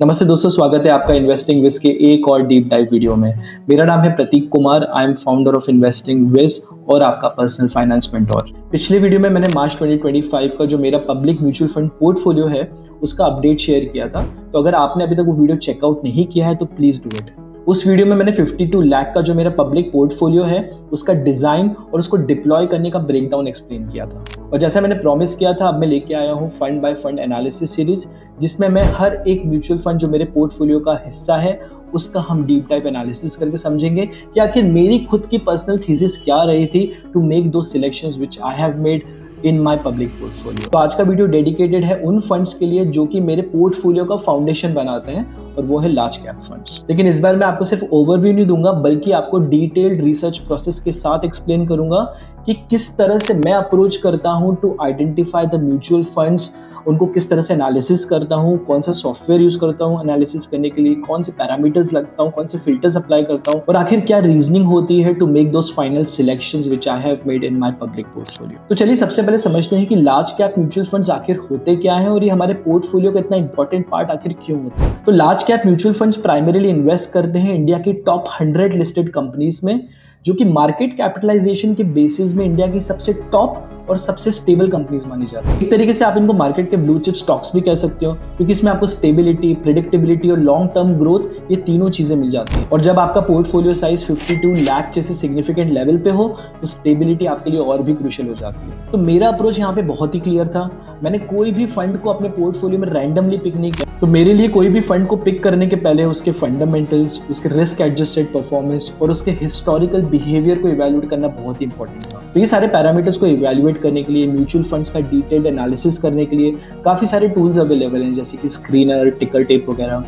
नमस्ते दोस्तों, स्वागत है आपका इन्वेस्टिंग विज के एक और डीप डाइव वीडियो में। मेरा नाम है Prateek Kumar. I am founder of investing wiz और आपका पर्सनल फाइनेंस मेंटोर। पिछले वीडियो में मैंने मार्च 2025 का जो मेरा पब्लिक म्यूचुअल फंड पोर्टफोलियो है उसका अपडेट शेयर किया था। तो अगर आपने अभी तक वो वीडियो चेकआउट नहीं किया है तो प्लीज डू इट। उस वीडियो में मैंने 52 लाख का जो मेरा पब्लिक पोर्टफोलियो है उसका डिजाइन और उसको डिप्लॉय करने का ब्रेकडाउन एक्सप्लेन किया था। और जैसा मैंने प्रॉमिस किया था, अब मैं लेके आया हूँ fund by fund analysis series, जिसमें मैं हर एक म्यूचुअल फंड जो मेरे पोर्टफोलियो का हिस्सा है उसका हम डीप डाइव एनालिसिस करके समझेंगे कि आखिर मेरी खुद की पर्सनल थीसिस क्या रही थी टू मेक दो selections which I have made in my public portfolio. तो आज का वीडियो डेडिकेटेड है उन फंड्स के लिए जो कि मेरे पोर्टफोलियो का फाउंडेशन बनाते हैं, और वो है लार्ज कैप फंड्स। लेकिन इस बार मैं आपको सिर्फ ओवरव्यू नहीं दूंगा, बल्कि आपको डिटेल्ड रिसर्च प्रोसेस के साथ एक्सप्लेन करूंगा कि किस तरह से मैं अप्रोच करता हूं to identify the mutual funds, उनको किस तरह से एनालिसिस करता हूँ, कौन सा सॉफ्टवेयर यूज करता हूँ एनालिसिस करने के लिए, कौन से पैरामीटर्स लगता हूँ, कौन से फिल्टर्स अप्लाई करता हूँ, और आखिर क्या रीजनिंग होती है to make those final selections which I have made in my public portfolio. तो चलिए सबसे पहले समझते हैं कि लार्ज कैप म्यूचुअल फंड्स आखिर होते क्या हैं और ये हमारे पोर्टफोलियो का इतना इंपॉर्टेंट पार्ट आखिर क्यों होता है। तो large cap mutual funds primarily invest करते हैं इंडिया की टॉप 100 लिस्टेड कंपनीज में, जो कि मार्केट कैपिटलाइजेशन के बेसिस में इंडिया की सबसे टॉप और सबसे स्टेबल कंपनीज मानी जाती है। एक तरीके से आप इनको मार्केट के ब्लू चिप स्टॉक्स भी कह सकते हो, क्योंकि इसमें आपको स्टेबिलिटी, प्रेडिक्टेबिलिटी और लॉन्ग टर्म ग्रोथ, ये तीनों चीजें मिल जाती हैं। और जब आपका पोर्टफोलियो साइज 52 लाख जैसे सिग्निफिकेंट लेवल पे हो तो स्टेबिलिटी आपके लिए और भी क्रूशियल हो जाती है। तो मेरा अप्रोच यहाँ पे बहुत ही क्लियर था। मैंने कोई भी फंड को अपने पोर्टफोलियो में रैंडमली पिक नहीं किया। तो मेरे लिए कोई भी फंड को पिक करने के पहले उसके फंडामेंटल्स, उसके रिस्क एडजस्टेड परफॉर्मेंस और उसके हिस्टोरिकल बिहेवियर को इवैल्यूएट करना बहुत ही इंपॉर्टेंट था। तो ये सारे पैरामीटर्स को इवैल्यूएट करने के लिए, म्यूचुअल फंड्स का डिटेल्ड एनालिसिस करने के लिए काफी सारे टूल्स अवेलेबल हैं, जैसे कि स्क्रीनर, टिकर टेप वगैरह।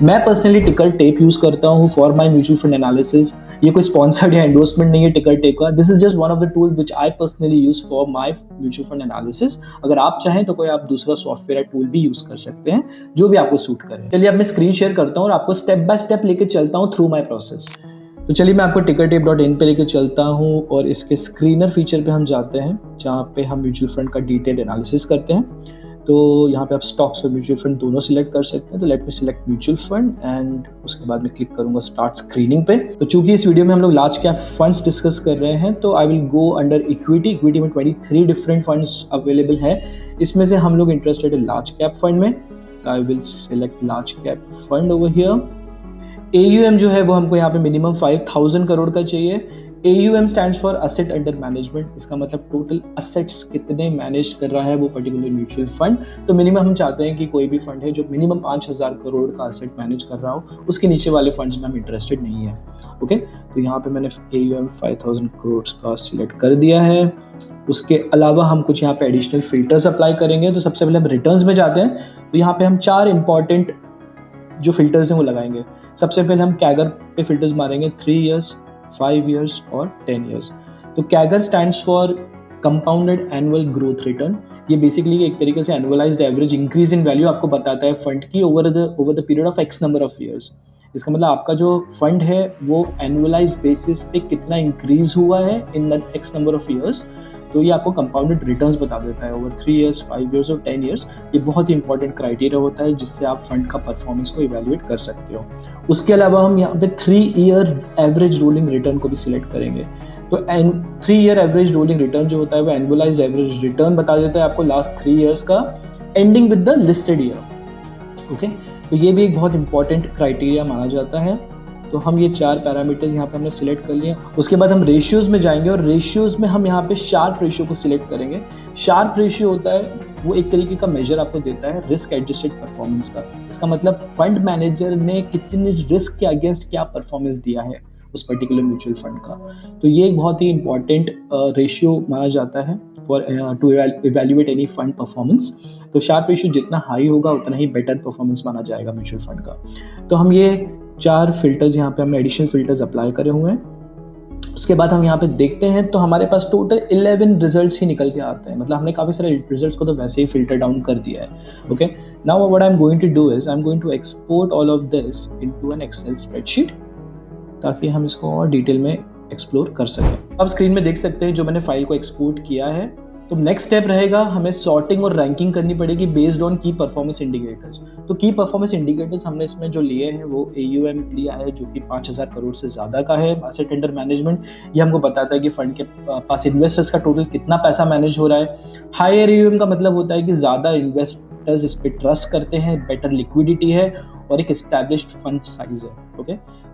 मैं पर्सनली टिकर टेप यूज करता हूँ for my mutual fund analysis. ये कोई स्पॉन्सर्ड या एंडोर्समेंट नहीं है टिकर टेप का। This is just one of the tool which I personally use for my mutual fund analysis. अगर आप चाहें तो कोई आप दूसरा सॉफ्टवेयर या टूल भी यूज कर सकते हैं, जो भी आपको सूट करे। चलिए अब मैं स्क्रीन शेयर करता हूँ और आपको स्टेप बाय स्टेप लेके चलता हूँ थ्रू माय प्रोसेस। तो चलिए मैं आपको tickertape.in पे लेके चलता हूँ और इसके स्क्रीनर फीचर पे हम जाते हैं, जहाँ पे हम म्यूचुअल फंड का डिटेल एनालिसिस करते हैं। तो यहाँ पे आप स्टॉक्स और म्यूचुअल फंड दोनों सिलेक्ट कर सकते हैं। तो let me select mutual fund and उसके बाद मैं क्लिक करूंगा स्टार्ट स्क्रीनिंग पे। तो चूंकि इस वीडियो में हम लोग लार्ज कैप फंड्स डिस्कस कर रहे हैं, तो I will go under equity में 23 डिफरेंट फंड्स अवेलेबल है। इसमें से हम लोग इंटरेस्टेड है लार्ज कैप फंड में, तो I will select large cap fund over here. AUM जो है वो हमको यहाँ पे मिनिमम 5000 करोड़ का चाहिए। AUM stands for asset under management. इसका मतलब टोटल असेट्स कितने मैनेज कर रहा है वो पर्टिकुलर म्यूचुअल फंड। तो मिनिमम हम चाहते हैं कि कोई भी फंड है जो मिनिमम 5000 करोड़ का असेट मैनेज कर रहा हो, उसके नीचे वाले फंड्स में हम इंटरेस्टेड नहीं है। ओके, तो यहाँ पे मैंने AUM 5000 करोड़ का सिलेक्ट कर दिया है। उसके अलावा हम कुछ यहाँ पे एडिशनल फिल्टर्स अप्लाई करेंगे। तो सबसे पहले हम रिटर्न्स में जाते हैं। तो यहाँ पे हम 4 इंपॉर्टेंट जो फिल्टर्स हैं वो लगाएंगे। सबसे पहले हम कैगर पे फिल्टर्स मारेंगे, 3 इयर्स, 5 इयर्स और 10 इयर्स। तो CAGR stands for compounded annual growth return. ये बेसिकली एक तरीके से annualised average increase in value आपको बताता है फंड की over the period of x number of years. इसका मतलब आपका जो फंड है वो एनुअलाइज बेसिस पे कितना इंक्रीज हुआ है in the x number of years. तो ये आपको कंपाउंडेड रिटर्न्स बता देता है ओवर 3 इयर्स, 5 इयर्स और 10 इयर्स। ये बहुत ही इंपॉर्टेंट क्राइटेरिया होता है जिससे आप फंड का परफॉर्मेंस को इवैल्यूएट कर सकते हो। उसके अलावा हम यहाँ पे 3 ईयर एवरेज रोलिंग रिटर्न को भी सिलेक्ट करेंगे। तो 3 ईयर एवरेज रोलिंग रिटर्न जो होता है वो एनुअलाइज्ड एवरेज रिटर्न बता देता है आपको लास्ट 3 इयर्स का, ending with the listed year. Okay, तो ये भी एक बहुत इंपॉर्टेंट क्राइटेरिया माना जाता है। तो हम ये 4 पैरामीटर्स यहाँ पे हमने सिलेक्ट कर लिए। उसके बाद हम रेशियोज में जाएंगे और रेशियोज में हम यहाँ पे शार्प रेशियो को सिलेक्ट करेंगे। शार्प रेशियो होता है वो एक तरीके का मेजर आपको देता है रिस्क एडजस्टेड परफॉर्मेंस का। इसका मतलब फंड मैनेजर ने कितने रिस्क के अगेंस्ट क्या परफॉर्मेंस दिया है उस पर्टिकुलर म्यूचुअल फंड का। तो ये एक बहुत ही इंपॉर्टेंट रेशियो माना जाता है for to evaluate any fund performance. तो शार्प रेशियो जितना हाई होगा उतना ही बेटर परफॉर्मेंस माना जाएगा म्यूचुअल फंड का। तो हम ये 4 फिल्टर्स यहाँ पे हमने एडिशनल फिल्टर्स अप्लाई करे हुए हैं। उसके बाद हम यहाँ पे देखते हैं तो हमारे पास टोटल 11 रिजल्ट्स ही निकल के आते हैं। मतलब हमने काफ़ी सारे रिजल्ट्स को तो वैसे ही फिल्टर डाउन कर दिया है। Okay, now what I am going to do is I am going to export all of this into an Excel spreadsheet, ताकि हम इसको और डिटेल में एक्सप्लोर कर सकें। अब स्क्रीन में देख सकते हैं जो मैंने फाइल को एक्सपोर्ट किया है तो नेक्स्ट स्टेप रहेगा, हमें सॉर्टिंग और रैंकिंग करनी पड़ेगी बेस्ड ऑन की परफॉर्मेंस इंडिकेटर्स। तो की परफॉर्मेंस इंडिकेटर्स हमने इसमें जो लिए हैं वो AUM लिया है जो कि 5,000 करोड़ से ज़्यादा का है, एसेट अंडर मैनेजमेंट। ये हमको बताता है कि फंड के पास इन्वेस्टर्स का टोटल कितना पैसा मैनेज हो रहा है। हायर AUM का मतलब होता है कि ज़्यादा इन्वेस्टर्स इस पर ट्रस्ट करते हैं, बेटर लिक्विडिटी है और एक एस्टैब्लिश्ड फंड साइज है। ओके,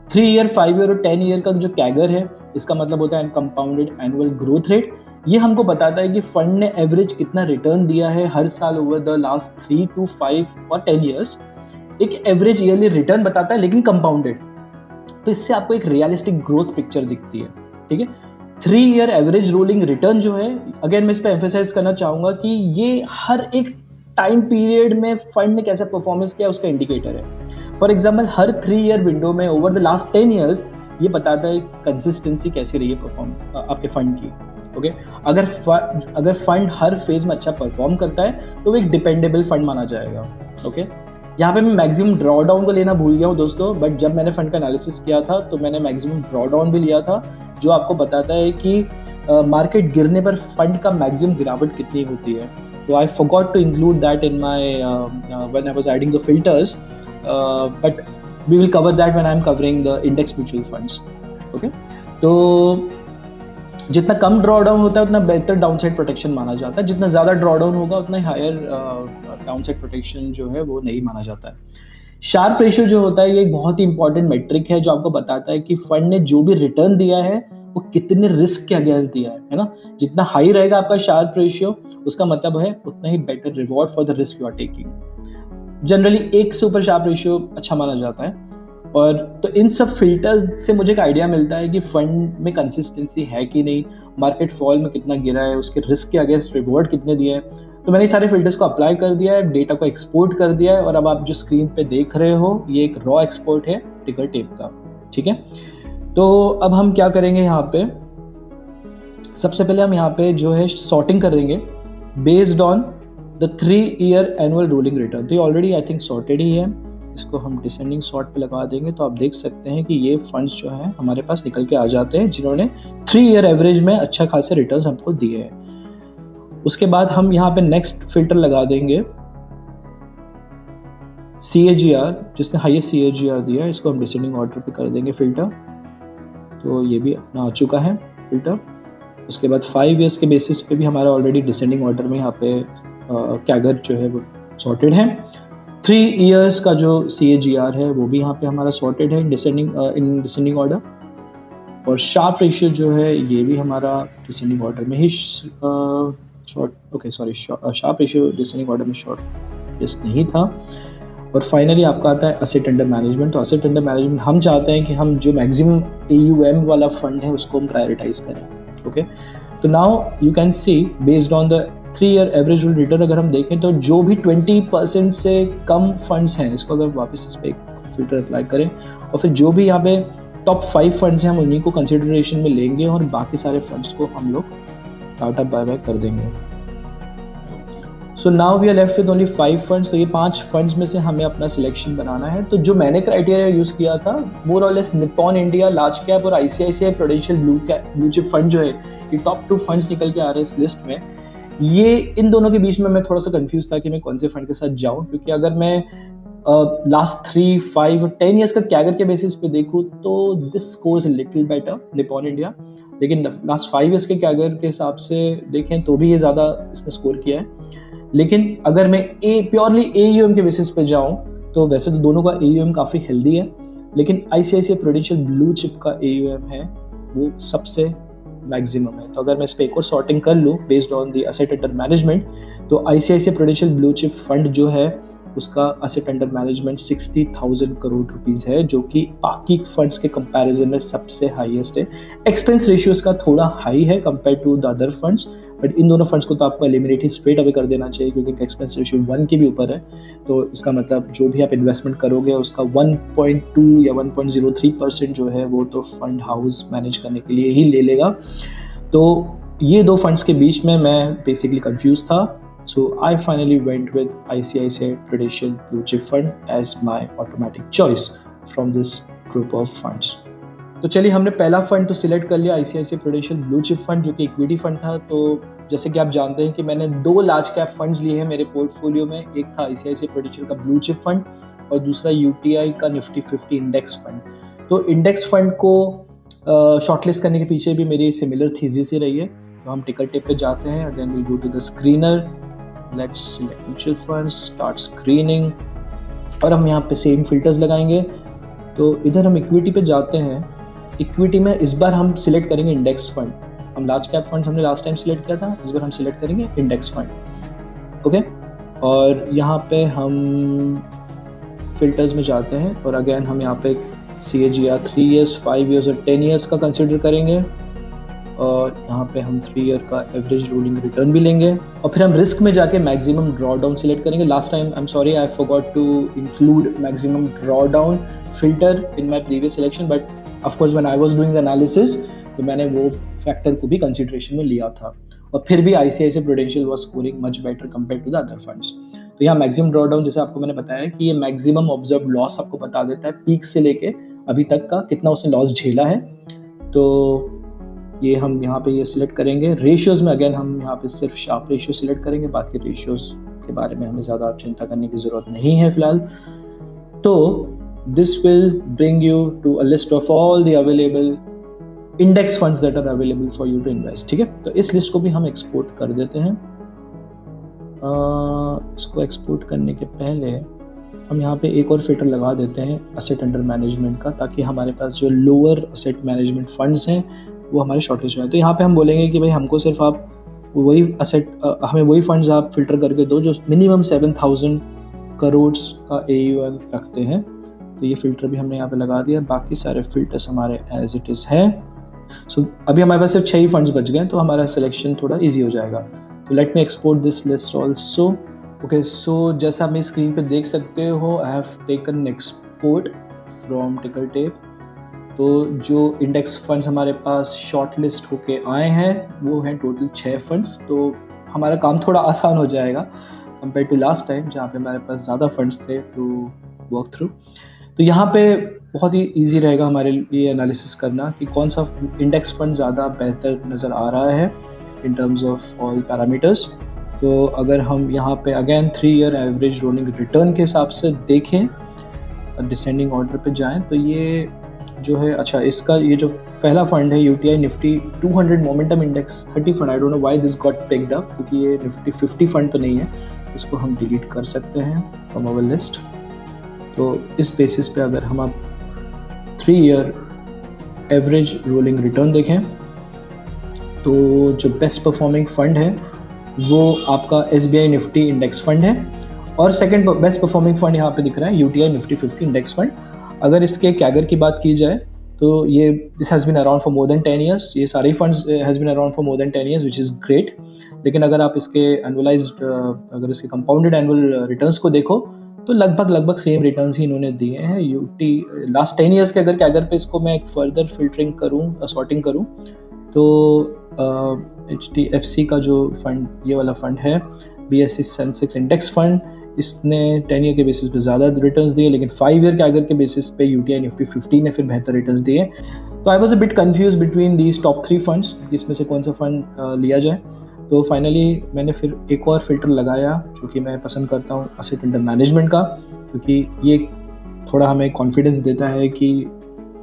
3 ईयर, 5 ईयर और 10 ईयर का जो कैगर है, इसका मतलब होता है कंपाउंडेड एनुअल ग्रोथ रेट। ये हमको बताता है कि फंड ने एवरेज कितना रिटर्न दिया है हर साल ओवर द लास्ट 3 to 5 और 10 ईयर्स। एक एवरेज ईयरली रिटर्न बताता है लेकिन कंपाउंडेड, तो इससे आपको एक रियलिस्टिक ग्रोथ पिक्चर दिखती है। ठीक है, 3 ईयर एवरेज रोलिंग रिटर्न जो है, अगेन मैं इस पर एम्फेसाइज करना चाहूंगा कि ये हर एक टाइम पीरियड में फंड ने कैसा परफॉर्मेंस किया उसका इंडिकेटर है। For example her 3 year window में ओवर द लास्ट 10 ईयर्स ये बताता है कंसिस्टेंसी कैसी रही है परफॉर्म आपके फंड की। ओके, अगर फंड हर फेज में अच्छा परफॉर्म करता है तो वो एक डिपेंडेबल फंड माना जाएगा। ओके, यहाँ पे मैं मैक्सिमम ड्रॉ डाउन को लेना भूल गया हूँ दोस्तों, बट जब मैंने फंड का एनालिसिस किया था तो मैंने मैक्सिमम ड्रॉ डाउन भी लिया था, जो आपको बताता है कि मार्केट गिरने पर फंड का मैक्सिमम गिरावट कितनी होती है। तो I forgot to include that in my when I was adding the filters, but we will cover that when I am covering the index mutual funds. Okay, तो जितना कम ड्रॉ डाउन होता है उतना बेटर डाउनसाइड प्रोटेक्शन माना जाता है, जितना ज़्यादा ड्रॉ डाउन होगा उतना हायर डाउनसाइड प्रोटेक्शन जो है वो नहीं माना जाता है। शार्प रेशियो जो होता है ये एक बहुत ही इंपॉर्टेंट मेट्रिक है जो आपको बताता है कि फंड ने जो भी रिटर्न दिया है वो कितने रिस्क के अगेंस्ट दिया है ना। जितना हाई रहेगा आपका शार्प रेशियो, उसका मतलब है उतना ही better reward for the risk you are taking. Generally 1 से ऊपर शार्प रेशियो अच्छा माना जाता है। और तो इन सब फिल्टर्स से मुझे एक आइडिया मिलता है कि फंड में कंसिस्टेंसी है कि नहीं, मार्केट फॉल में कितना गिरा है, उसके रिस्क के अगेंस्ट रिवॉर्ड कितने दिए हैं। तो मैंने सारे फिल्टर्स को अप्लाई कर दिया है, डेटा को एक्सपोर्ट कर दिया है, और अब आप जो स्क्रीन पे देख रहे हो ये एक रॉ एक्सपोर्ट है टिकर टेप का। ठीक है, तो अब हम क्या करेंगे, यहाँ पे सबसे पहले हम यहाँ पे जो है सॉर्टिंग कर देंगे based on the 3 year annual rolling return. तो ये ऑलरेडी आई थिंक सॉर्टेड ही है, इसको हम डिसेंडिंग सॉर्ट पे लगा देंगे तो आप देख सकते हैं कि ये फंड्स जो हैं हमारे पास निकल के आ जाते हैं जिन्होंने 3 ईयर एवरेज में अच्छा खासे रिटर्न्स हमको दिए हैं। उसके बाद हम यहाँ पे नेक्स्ट फिल्टर लगा देंगे CAGR, जिसने हाईएस्ट CAGR दिया है, इसको हम डिसेंडिंग ऑर्डर पे कर देंगे फिल्टर। तो ये भी अपना आ चुका है फिल्टर। उसके बाद 5 ईयर्स के बेसिस पे भी हमारा ऑलरेडी डिसेंडिंग ऑर्डर में यहाँ पे कैगर जो है वो सॉर्टेड है। 3 ईयर्स का जो CAGR है वो भी यहाँ पे हमारा सॉर्टेड है इन डिसेंडिंग ऑर्डर। और शार्प रेशियो जो है ये भी हमारा डिसेंडिंग ऑर्डर में ही शार्प रेशियो डिसेंडिंग ऑर्डर में शॉर्ट लिस्ट नहीं था। और फाइनली आपका आता है असेट अंडर मैनेजमेंट। तो असेट अंडर मैनेजमेंट हम चाहते हैं कि हम जो मैक्सिमम AUM वाला फंड है उसको हम प्रायोरिटाइज करें। ओके, तो now you can see based on the 3 year average return अगर हम देखें तो जो भी 20% से कम फंड्स हैं, इसको अगर वापस इस पर एक फिल्टर अप्लाई करें और फिर जो भी यहाँ पे टॉप 5 फंड्स हैं हम उन्हीं को कंसिडरेशन में लेंगे और बाकी सारे फंड्स को हम लोग टाटा बाय कर देंगे। So now we are left with only 5 funds. तो ये 5 फंड्स में से हमें अपना सिलेक्शन बनाना है। तो जो मैंने क्राइटेरिया यूज़ किया था मोर और less Nippon India large cap और ICICI prudential blue chip fund जो है, ये टॉप 2 फंड्स निकल के आ रहे हैं इस लिस्ट में। ये इन दोनों के बीच में मैं थोड़ा सा कंफ्यूज था कि मैं कौन से फंड के साथ जाऊं, क्योंकि अगर मैं लास्ट 3, 5 और 10 ईयर्स का कैगर के बेसिस पे देखूं तो this scores little better Nippon India, लेकिन लास्ट 5 ईयर्स के कैगर के हिसाब से देखें तो भी ये ज़्यादा इसने स्कोर किया है। लेकिन अगर मैं प्योरली AUM के बेसिस पे जाऊं तो वैसे तो दोनों का AUM काफ़ी हेल्दी है, लेकिन ICICI प्रूडेंशियल ब्लू चिप का AUM है वो सबसे मैक्सिमम है। तो अगर मैं इस पर एक और सॉर्टिंग कर लूँ based on the asset under management, तो ICICI prudential blue chip fund जो है उसका asset under management 60,000 crore rupees है, जो कि बाकी फंड्स के कंपैरिजन में सबसे हाईएस्ट है। एक्सपेंस रेशियो इसका थोड़ा हाई है compare to the other funds, but इन दोनों फंड्स को तो आपको एलिमिनेट ही स्ट्रेट अवे कर देना चाहिए क्योंकि एक्सपेंस रेशियो 1 के भी ऊपर है। तो इसका मतलब जो भी आप इन्वेस्टमेंट करोगे उसका 1.2 या 1.03% जो है वो तो फंड हाउस मैनेज करने के लिए ही ले लेगा। तो ये 2 फंड्स के बीच में मैं बेसिकली कंफ्यूज था। So I finally went with ICICI Prudential Blue Chip Fund as my automatic choice from this group of funds. तो चलिए हमने पहला फंड तो सिलेक्ट कर लिया ICICI Prudential Blue Chip Fund जो कि इक्विटी फंड था। तो जैसे कि आप जानते हैं कि मैंने 2 लार्ज कैप फंड्स लिए हैं मेरे पोर्टफोलियो में। एक था आईसीआईसीआई प्रूडेंशियल का ब्लू चिप फंड और दूसरा यूटीआई का निफ्टी 50 इंडेक्स फंड। तो इंडेक्स फंड को शॉर्टलिस्ट करने के पीछे भी मेरी सिमिलर थीसिस ही रही है। तो हम टिकर टेप पे जाते हैं, again will go to the screener, let's select mutual funds, start screening, और हम यहाँ पे सेम फिल्टर्स लगाएंगे। तो इधर हम इक्विटी पे जाते हैं। इक्विटी में इस बार हम सिलेक्ट करेंगे इंडेक्स फंड। हम लार्ज कैप फंड्स हमने लास्ट टाइम सिलेक्ट किया था, इस बार हम सिलेक्ट करेंगे इंडेक्स फंड। ओके, और यहाँ पे हम फिल्टर्स में जाते हैं और अगेन हम यहाँ पे CAGR 3 ईयर्स, 5 ईयर्स और 10 ईयर्स का कंसिडर करेंगे, और यहाँ पे हम 3 ईयर का एवरेज रोलिंग रिटर्न भी लेंगे। और फिर हम रिस्क में जाके मैक्सिमम ड्रॉ डाउन सिलेक्ट करेंगे। Last time I am sorry I forgot to include maximum draw down filter in my previous selection, but of course when I was doing the analysis तो मैंने वो factor को भी consideration में लिया था। और फिर भी ICICI Prudential was scoring much better compare to the other funds. तो यहाँ मैक्सिमम ड्रॉ डाउन, जैसे आपको मैंने बताया कि ये मैक्सिमम ऑब्जर्व लॉस आपको बता देता है पीक से लेके अभी तक का कितना उसने लॉस झेला है। तो ये हम यहाँ पे ये सिलेक्ट करेंगे। रेशियोज में अगेन हम यहाँ पे सिर्फ शार्प रेशियो सिलेक्ट करेंगे, बाकी रेशियोज के बारे में हमें ज़्यादा चिंता करने की ज़रूरत नहीं है फिलहाल। तो this will bring you to a list of all the available index funds that are available for you to invest. ठीक है, तो इस लिस्ट को भी हम एक्सपोर्ट कर देते हैं। इसको एक्सपोर्ट करने के पहले हम यहाँ पे एक और फिल्टर लगा देते हैं असेट अंडर मैनेजमेंट का, ताकि हमारे पास जो लोअर असेट मैनेजमेंट फंड्स हैं वो हमारे शॉर्टलिस्ट में है। तो यहाँ पे हम बोलेंगे कि भाई हमको सिर्फ आप वही हमें वही फंड्स आप फिल्टर करके दो जो मिनिमम 7,000 करोड़ का AUM रखते हैं। तो ये फिल्टर भी हमने यहाँ पे लगा दिया, बाकी सारे फिल्टर्स हमारे एज इट इज़ हैं। सो अभी हमारे पास सिर्फ 6 ही फंड्स बच गए, तो हमारा सिलेक्शन थोड़ा ईजी हो जाएगा। तो let me export this list also. Okay, so जैसा आप मेरी स्क्रीन पे देख सकते हो, I have taken export from ticker tape. तो जो इंडेक्स फंड्स हमारे पास शॉर्ट लिस्ट होके आए हैं वो हैं टोटल 6 फंड्स। तो हमारा काम थोड़ा आसान हो जाएगा कंपेयर टू लास्ट टाइम जहाँ पे हमारे पास ज़्यादा फंड्स थे टू वर्क थ्रू। तो यहाँ पे बहुत ही इजी रहेगा हमारे लिए एनालिसिस करना कि कौन सा इंडेक्स फंड ज़्यादा बेहतर नज़र आ रहा है in terms of all parameters. तो अगर हम यहाँ पे again 3 year average rolling return के हिसाब से देखें, डिसेंडिंग ऑर्डर पे जाएं, तो ये जो है, अच्छा इसका ये जो पहला फंड है UTI Nifty 200 momentum index 30 fund, I don't know why this got picked up, क्योंकि ये निफ्टी 50 फंड तो नहीं है, इसको हम डिलीट कर सकते हैं फ्रॉम आवर लिस्ट। तो इस बेसिस पे अगर हम आप 3 ईयर एवरेज रोलिंग रिटर्न देखें तो जो बेस्ट परफॉर्मिंग फंड है वो आपका SBI निफ्टी इंडेक्स फंड है, और सेकंड बेस्ट परफॉर्मिंग फंड यहाँ पे दिख रहा है यूटीआई निफ्टी 50 इंडेक्स फंड। अगर इसके कैगर की बात की जाए तो ये this has been around for more than 10 years, ये सारे funds has been around for more than 10 years, which is great. लेकिन अगर आप इसके एनुअलाइज्ड अगर इसके कंपाउंडेड एनुअल रिटर्न्स को देखो तो लगभग सेम रिटर्न्स ही इन्होंने दिए हैं। यूटी लास्ट 10 ईयर्स के अगर कैगर पे इसको मैं एक फर्दर फिल्टरिंग करूँ, सॉर्टिंग करूँ, तो HDFC का जो फंड, ये वाला फंड है BSE सेंसेक्स इंडेक्स फंड, इसने 10 ईयर के बेसिस पे ज़्यादा रिटर्न्स दिए, लेकिन 5 ईयर कैगर के बेसिस पे यूटीआई निफ्टी 50 ने फिर बेहतर रिटर्न्स दिए। तो I was a bit confuse between these top 3 funds, इसमें से कौन सा फंड लिया जाए। तो फाइनली मैंने फिर एक और फिल्टर लगाया जो कि मैं पसंद करता हूँ असेट अंडर मैनेजमेंट का, क्योंकि ये थोड़ा हमें कॉन्फिडेंस देता है कि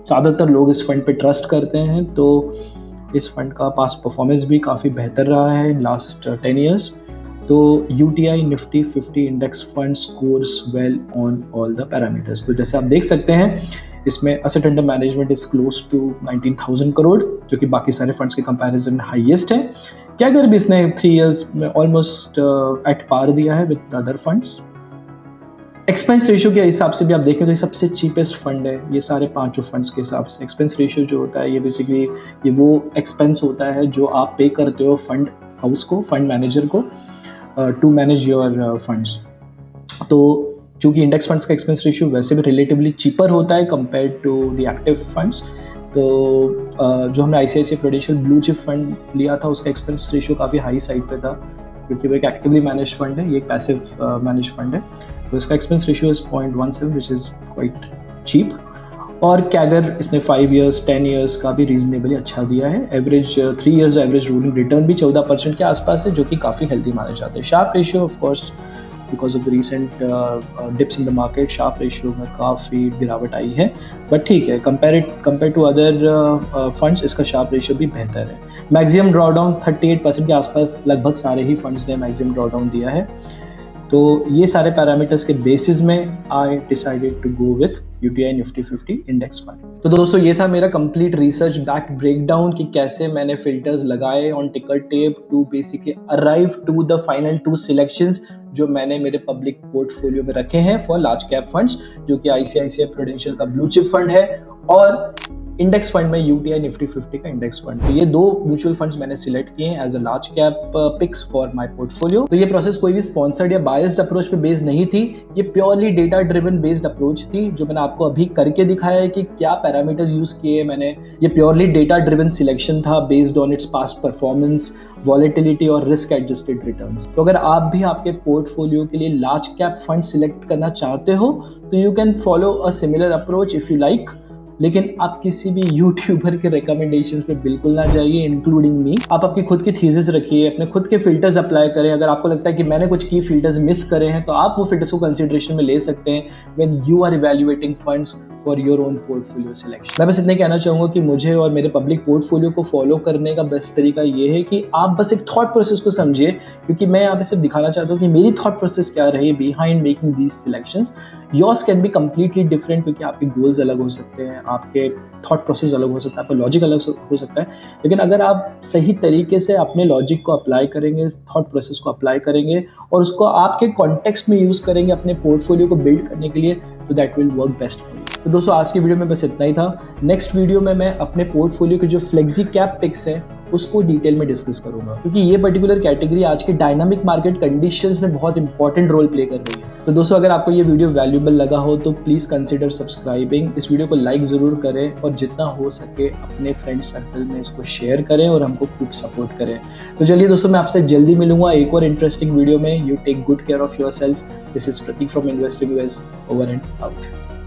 ज़्यादातर लोग इस फंड पे ट्रस्ट करते हैं। तो इस फंड का पास्ट परफॉर्मेंस भी काफ़ी बेहतर रहा है इन लास्ट 10 ईयर्स। तो UTI Nifty 50 index fund scores well on all the parameters. तो जैसे आप देख सकते हैं इसमें asset under management is close to 19,000 crore, जो कि बाकी सारे फंड्स के कंपैरिजन में हाईएस्ट है। क्या अगर भी इसने 3 इयर्स में ऑलमोस्ट एट पार दिया है with other funds. Expense ratio के हिसाब से भी आप देखें तो ये सबसे चीपेस्ट फंड है, ये सारे 5 फंड्स के हिसाब से। एक्सपेंस रेशियो जो होता है ये बेसिकली ये वो एक्सपेंस होता है जो आप पे करते हो फंड हाउस को, फंड मैनेजर को, टू मैनेज योर फंड्स। तो चूँकि इंडेक्स फंड्स का एक्सपेंस रेशियो वैसे भी रिलेटिवली चीपर होता है compare to the active funds, तो जो हमने ICICI Prudential blue chip fund लिया था उसका एक्सपेंस रेशियो काफ़ी हाई साइड पे था, क्योंकि वो एक एक्टिवली मैनेज फंड है, ये एक पैसिव मैनेज फंड है। तो इसका expense ratio is 0.17 which is quite cheap. और कैगर इसने 5 इयर्स 10 इयर्स का भी रीजनेबली अच्छा दिया है। Average 3 years average ruling return भी 14% के आसपास है, जो कि काफ़ी हेल्दी माने जाते हैं। Sharpe ratio of course because of the recent dips in the market, Sharpe ratio में काफ़ी गिरावट आई है, बट ठीक है, कंपेयर टू अदर फंड्स इसका शार्प रेशियो भी बेहतर है। मैक्सिमम ड्रॉडाउन 38% के आसपास लगभग सारे ही फंड्स ने मैक्सिमम ड्रॉडाउन दिया है। तो ये सारे पैरामीटर्स के बेसिस में I decided to go with UTI Nifty 50 index fund. तो दोस्तों ये था मेरा कंप्लीट रिसर्च बैक ब्रेकडाउन कि कैसे मैंने फिल्टर्स लगाए on ticker tape to basically arrive to the final 2 selections जो मैंने मेरे पब्लिक पोर्टफोलियो में रखे हैं फॉर लार्ज कैप फंड्स, जो कि आईसीआईसीआई प्रूडेंशियल का ब्लू चिप फंड है और इंडेक्स फंड में यूटीआई निफ्टी 50 का इंडेक्स फंड। तो ये 2 म्यूचुअल फंड्स मैंने सिलेक्ट किए हैं as a large cap picks for my portfolio. तो ये प्रोसेस कोई भी स्पॉन्सर्ड या बायस्ड अप्रोच पे बेस्ड नहीं थी, ये purely data driven based approach थी। जो मैंने आपको अभी करके दिखाया है कि क्या पैरामीटर्स यूज किए मैंने, ये प्योरली डेटा ड्रिवन सिलेक्शन था based on its past performance, volatility और रिस्क एडजस्टेड रिटर्न्स। तो अगर आप भी आपके पोर्टफोलियो के लिए लार्ज कैप फंड सिलेक्ट करना चाहते हो तो you can follow a similar approach if you like, लेकिन आप किसी भी यूट्यूबर के रिकमेंडेशंस पे बिल्कुल ना जाइए, इंक्लूडिंग मी। आप आपकी खुद की थीसिस रखिए, अपने खुद के फिल्टर्स अप्लाई करें। अगर आपको लगता है कि मैंने कुछ की फिल्टर्स मिस करे हैं तो आप वो फिल्टर्स को कंसिडरेशन में ले सकते हैं when you are evaluating funds for your own portfolio selection. मैं बस इतने कहना चाहूँगा कि मुझे और मेरे पब्लिक पोर्टफोलियो को फॉलो करने का बेस्ट तरीका ये है कि आप बस एक थॉट प्रोसेस को समझिए, क्योंकि मैं यहाँ पे सिर्फ दिखाना चाहता हूँ कि मेरी थॉट प्रोसेस क्या रही behind making these selections. Yours can be completely different, क्योंकि आपके गोल्स अलग हो सकते हैं, आपके थॉट प्रोसेस अलग हो सकता है, आपका लॉजिक अलग हो सकता है। लेकिन अगर आप सही तरीके से अपने लॉजिक को अप्लाई करेंगे, थॉट प्रोसेस को अप्लाई करेंगे और उसको आपके कॉन्टेक्स्ट में यूज़ करेंगे अपने पोर्टफोलियो को बिल्ड करने के लिए, तो that will work best for you. तो दोस्तों आज की वीडियो में बस इतना ही था। नेक्स्ट वीडियो में मैं अपने पोर्टफोलियो के जो फ्लेक्सी कैप पिक्स हैं उसको डिटेल में डिस्कस करूंगा, क्योंकि ये पर्टिकुलर कैटेगरी आज के डायनामिक मार्केट कंडीशंस में बहुत इंपॉर्टेंट रोल प्ले कर रही है। तो दोस्तों अगर आपको ये वीडियो वैल्यूएबल लगा हो तो प्लीज़ कंसिडर सब्सक्राइबिंग, इस वीडियो को लाइक ज़रूर करें और जितना हो सके अपने फ्रेंड सर्कल में इसको शेयर करें और हमको खूब सपोर्ट करें। तो चलिए दोस्तों मैं आपसे जल्दी मिलूंगा एक और इंटरेस्टिंग वीडियो में। You take good care of yourself. This is Prateek from Investing Whiz, over and out.